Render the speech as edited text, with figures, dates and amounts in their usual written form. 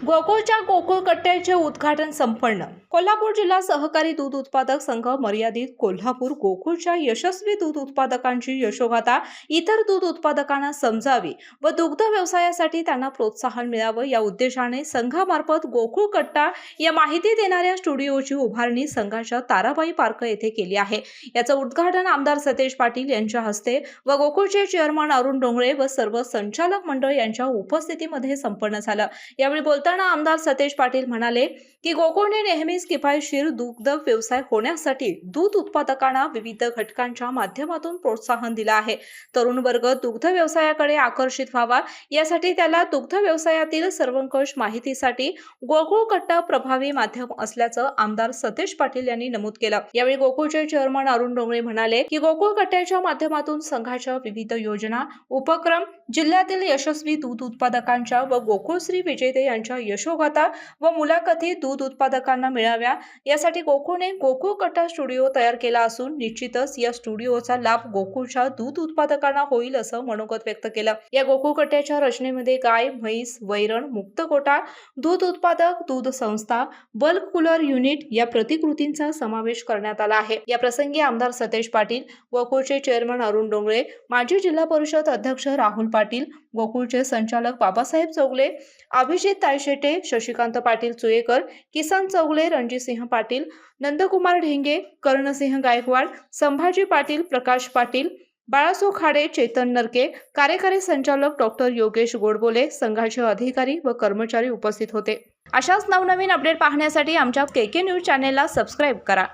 गोकुळच्या गोकुळ कट्ट्याचे उद्घाटन संपन्न। कोल्हापूर जिल्हा सहकारी दूध उत्पादक संघ मर्यादित कोल्हापूर गोकुळच्या यशस्वी दूध उत्पादकांची यशोगाथा इतर दूध उत्पादकांना समजावी व दुग्ध व्यवसायासाठी त्यांना प्रोत्साहन मिळावं या उद्देशाने संघामार्फत गोकुळ कट्टा या माहिती देणाऱ्या स्टुडिओची उभारणी संघाच्या ताराबाई पार्क येथे केली आहे। याचं उद्घाटन आमदार सतेज पाटील यांच्या हस्ते व गोकुळचे चेअरमन अरुण डोंगळे व सर्व संचालक मंडळ यांच्या उपस्थितीमध्ये संपन्न झालं। यावेळी बोलताना आमदार सतेज पाटील म्हणाले की गोकुळने नेहमीच किफायतशीर दुग्ध व्यवसाय होण्यासाठी दूध उत्पादकांना विविध घटकांच्या माध्यमातून प्रोत्साहन दिले आहे। तरुण वर्ग दुग्ध व्यवसायाकडे आकर्षित व्हावा यासाठी त्याला दुग्ध व्यवसायातील सर्वंकष माहितीसाठी गोकुळ कट्टा प्रभावी माध्यम असल्याचं आमदार सतेज पाटील यांनी नमूद केलं। यावेळी गोकुळचे चेअरमन अरुण डोंगळे म्हणाले की गोकुळ कट्ट्याच्या माध्यमातून संघाच्या विविध योजना उपक्रम जिल्ह्यातील यशस्वी दूध उत्पादकांच्या व गोकुळश्री विजेते यांच्या यशोगाथा व मुलाखती दूध उत्पादकांना मिळाव्या यासाठी गोकुळने गोकुळ कट्टा स्टुडिओ तयार केला असून निश्चितच या स्टुडिओचा लाभ गोकुळच्या दूध उत्पादकांना होईल असं मनोगत व्यक्त केलं। या गोकुळ कट्ट्याच्या रचनेमध्ये गाय, म्हैस, वैरण, मुक्त कोटा, दूध उत्पादक, दूध संस्था, बल्क कूलर युनिट या प्रतिकृतींचा समावेश करण्यात आला आहे। या प्रसंगी आमदार सतेज पाटील, गोकुळचे चेअरमन अरुण डोंगळे, माजी जिल्हा परिषद अध्यक्ष राहुल पाटील, गोकुळचे संचालक बाबासाहेब चौगले, अभिजित तायशेटे, शशिकांत पाटील चुयेकर, किसन चौगले, रणजितसिंह पाटील, नंदकुमार ढेंगे, कर्णसिंह गायकवाड, संभाजी पाटील, प्रकाश पाटील, बाळासो खाडे, चेतन नरके, कार्यकारी संचालक डॉक्टर योगेश गोडबोले, संघाचे अधिकारी व कर्मचारी उपस्थित होते। अशाच नवनवीन अपडेट पाहण्यासाठी आमच्या केके न्यूज चॅनेलला सबस्क्राईब करा।